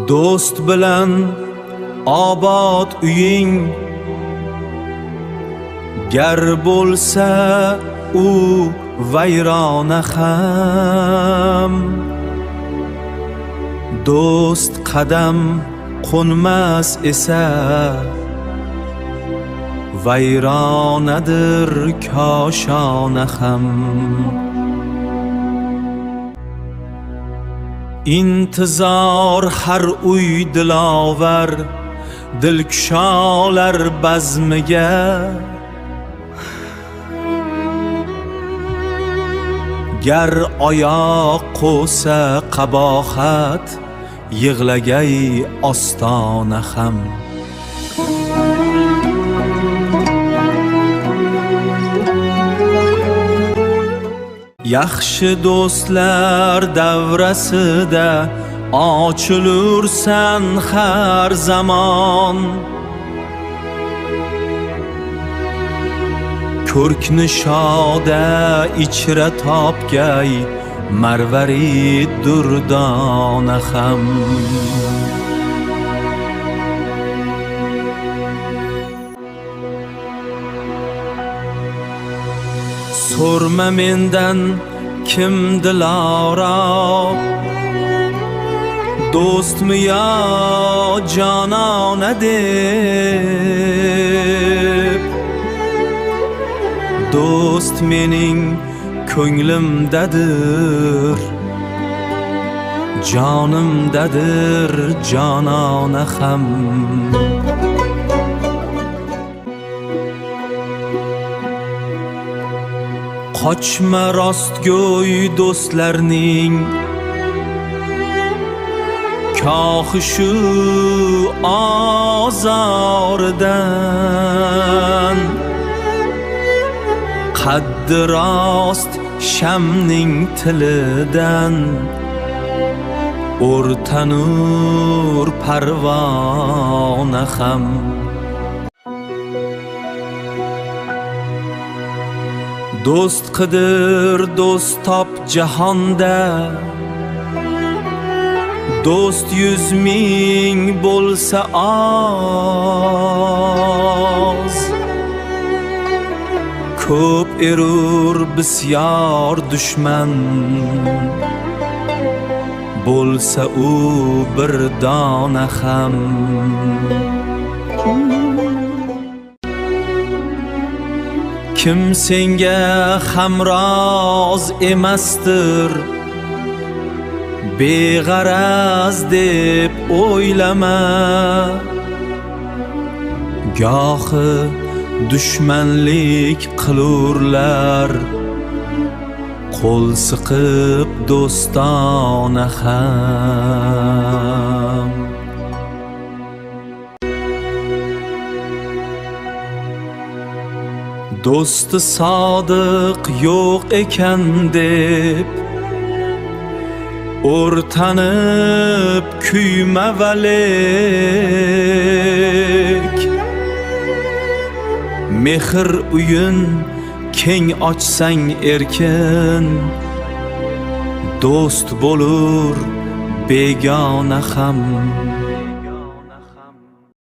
do'st bilan obod uying, gar bo'lsa u vayrona ham. Do'st qadam qo'nmas esa vayronadir koshona ham. İntizor har uy dilovar, dilkusholar bazmiga. Gar oyoq qo'sa qabohat, yig'lagay ostona ham. Yaxshi do'stlar davrasida ochilursan har zamon. Ko'rkni shoda ichra topgay marvarid durdona ham. So'rma mendan kim dilora, do'stmi yo jonona deb. Do'st mening ko'nglimdadir, jonimdadir jonona ham. Qochma rostgo'y do'stlarning kohi shu ozoridan. Qaddi rost shamning tilidan o'rtanur parvona ham. Do'st qidir do'st top jahonda, do'st 100 ming bo'lsa oz. Ko'p erur bisyor dushman, bo'lsa u bir dona ham. Kim senga hamroz emasdir, beg'araz deb o'ylama. Gohi dushmanlik qilurlar, qo'l siqib do'stona ham. Do'sti sodiq yo'q ekan deb o'rtanib kuyma valik. Mehr uyin keng ochsang erkin, do'st bo'lur begona ham.